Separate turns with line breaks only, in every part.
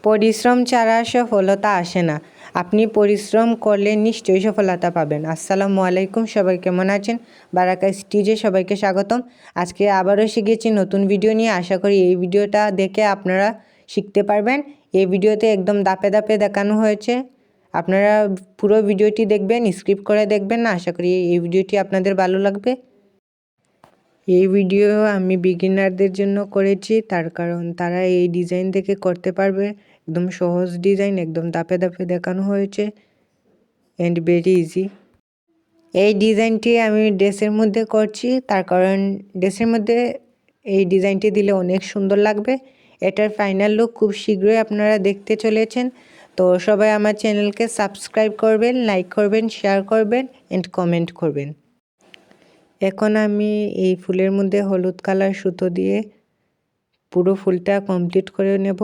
পরিশ্রম ছাড়া সফলতা আসে না। আপনি পরিশ্রম করলে নিশ্চয়ই সফলতা পাবেন। আসসালামু আলাইকুম, সবাই কেমন আছেন? বারাকা স্টিজে সবাইকে স্বাগতম। আজকে আবারও শিখেছি নতুন ভিডিও নিয়ে। আশা করি এই ভিডিওটা দেখে আপনারা শিখতে পারবেন। এই ভিডিওতে একদম ধাপে ধাপে দেখানো হয়েছে। আপনারা পুরো ভিডিওটি দেখবেন, স্কিপ করে দেখবেন না। আশা করি এই ভিডিওটি আপনাদের ভালো লাগবে। এই ভিডিও আমি বিগিনারদের জন্য করেছি, তার কারণ তারা এই ডিজাইন থেকে করতে পারবে। একদম সহজ ডিজাইন, একদম ধাপে ধাপে দেখানো হয়েছে অ্যান্ড ভেরি ইজি। এই ডিজাইনটি আমি ড্রেসের মধ্যে করছি, তার কারণ ড্রেসের মধ্যে এই ডিজাইনটি দিলে অনেক সুন্দর লাগবে। এটার ফাইনাল লুক খুব শীঘ্রই আপনারা দেখতে চলেছেন। তো সবাই আমার চ্যানেলকে সাবস্ক্রাইব করবেন, লাইক করবেন, শেয়ার করবেন অ্যান্ড কমেন্ট করবেন। এখন আমি এই ফুলের মধ্যে হলুদ কালার সুতো দিয়ে পুরো ফুলটা কমপ্লিট করে নেব।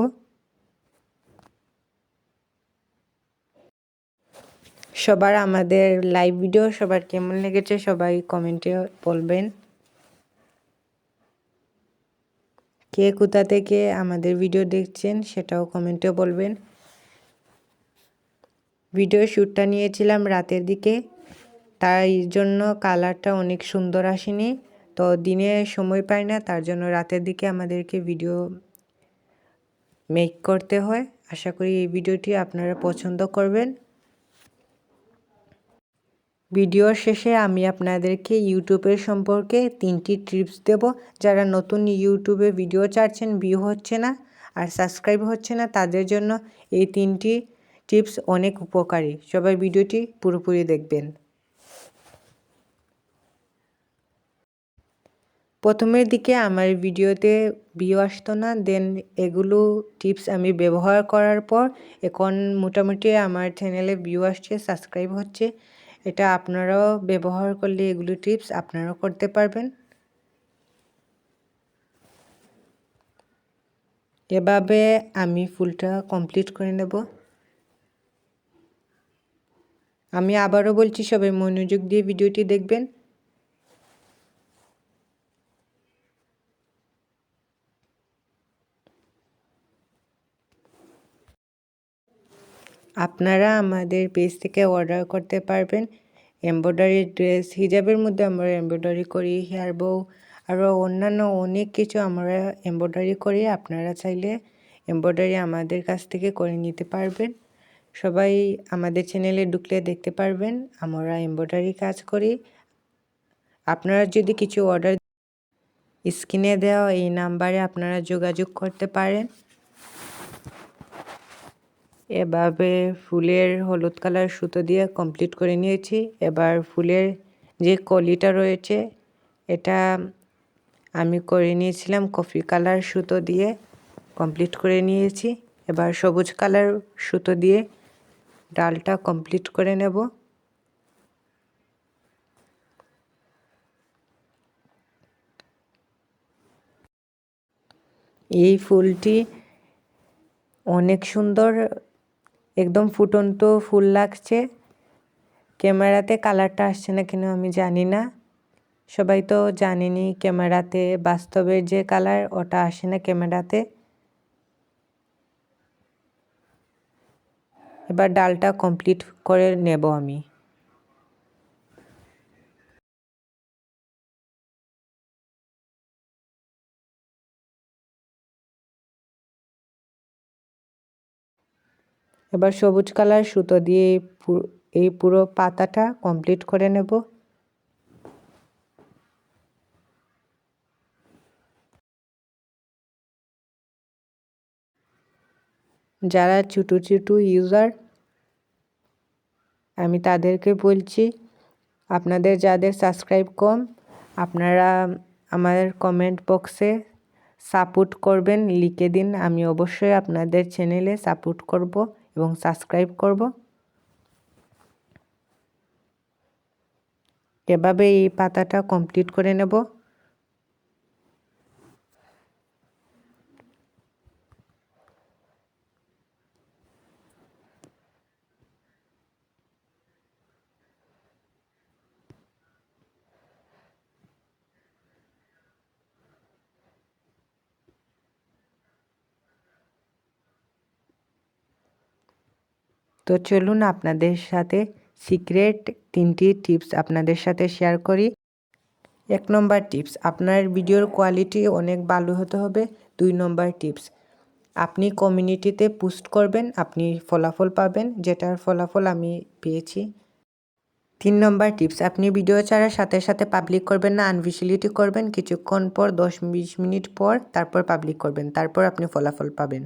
সবার আমাদের লাইভ ভিডিও সবার কেমন লেগেছে সবাই কমেন্টে বলবেন। কে কোথা থেকে আমাদের ভিডিও দেখছেন সেটাও কমেন্টে বলবেন। ভিডিও শ্যুটটা নিয়েছিলাম রাতের দিকে, তাই জন্য কালারটা অনেক সুন্দর আসেনি। তো দিনে সময় পাই না, তার জন্য রাতের দিকে আমাদেরকে ভিডিও মেক করতে হয়। আশা করি এই ভিডিওটি আপনারা পছন্দ করবেন। ভিডিওর শেষে আমি আপনাদেরকে ইউটিউবের সম্পর্কে 3টি টিপস দেব। যারা নতুন ইউটিউবে ভিডিও ছাড়ছেন, ভিউ হচ্ছে না আর সাবস্ক্রাইব হচ্ছে না, তাদের জন্য এই 3টি টিপস অনেক উপকারী। সবাই ভিডিওটি পুরোপুরি দেখবেন। প্রথমের দিকে আমার ভিডিওতে ভিউ আসতো না, দেন এগুলো টিপস আমি ব্যবহার করার পর এখন মোটামুটি আমার চ্যানেলে ভিউ আসছে, সাবস্ক্রাইব হচ্ছে। এটা আপনারাও ব্যবহার করলে এগুলো টিপস আপনারাও করতে পারবেন। এভাবে আমি ফুলটা কমপ্লিট করে নেব। আমি আবারও বলছি, সবাই মনোযোগ দিয়ে ভিডিওটি দেখবেন। আপনারা আমাদের পেজ থেকে অর্ডার করতে পারবেন এমব্রয়ডারি ড্রেস, হিজাবের মধ্যে আমরা এমব্রয়ডারি করি, হেয়ার বউ, আরও অন্যান্য অনেক কিছু আমরা এমব্রয়ডারি করি। আপনারা চাইলে এমব্রয়ডারি আমাদের কাছ থেকে করে নিতে পারবেন। সবাই আমাদের চ্যানেলে ঢুকলে দেখতে পারবেন আমরা এমব্রয়ডারি কাজ করি। আপনারা যদি কিছু অর্ডার, স্ক্রিনে দেওয়া এই নাম্বারে আপনারা যোগাযোগ করতে পারেন। এভাবে ফুলের হলুদ কালার সুতো দিয়ে কমপ্লিট করে নিয়েছি। এবার ফুলের যে কলিটা রয়েছে এটা আমি করে নিয়েছিলাম কফি কালার সুতো দিয়ে কমপ্লিট করে নিয়েছি। এবার সবুজ কালার সুতো দিয়ে ডালটা কমপ্লিট করে নেব। এই ফুলটি অনেক সুন্দর, একদম ফুটন্ত ফুল লাগছে। ক্যামেরাতে কালারটা আসছে না কেন আমি জানি না। সবাই তো জানেনি ক্যামেরাতে বাস্তবের যে কালার ওটা আসে না ক্যামেরাতে। এবার ডালটা কমপ্লিট করে নেব আমি। এবার সবুজ কালার সুতো দিয়ে এই পুরো পাতাটা কমপ্লিট করে নেব। যারা ছোটো ছোটো ইউজার আমি তাদেরকে বলছি, আপনাদের যাদের সাবস্ক্রাইব কম আপনারা আমার কমেন্ট বক্সে সাপোর্ট করবেন, লিখে দিন। আমি অবশ্যই আপনাদের চ্যানেলে সাপোর্ট করব এবং সাবস্ক্রাইব করব। এভাবে এই পাতাটা কমপ্লিট করে নেব। তো চলুন আপনাদের সাথে সিক্রেট 3টি টিপস আপনাদের সাথে শেয়ার করি। 1 নম্বর টিপস, আপনার ভিডিওর কোয়ালিটি অনেক ভালো হতে হবে। 2 নম্বর টিপস, আপনি কমিউনিটিতে পোস্ট করবেন, আপনি ফলাফল পাবেন, যেটার ফলাফল আমি পেয়েছি। 3 নম্বর টিপস, আপনি ভিডিও ছাড়ার সাথে সাথে পাবলিক করবেন না, আনভিজিবিলিটি করবেন, কিছুক্ষণ পর 10-20 মিনিট পর তারপর পাবলিক করবেন, তারপর আপনি ফলাফল পাবেন।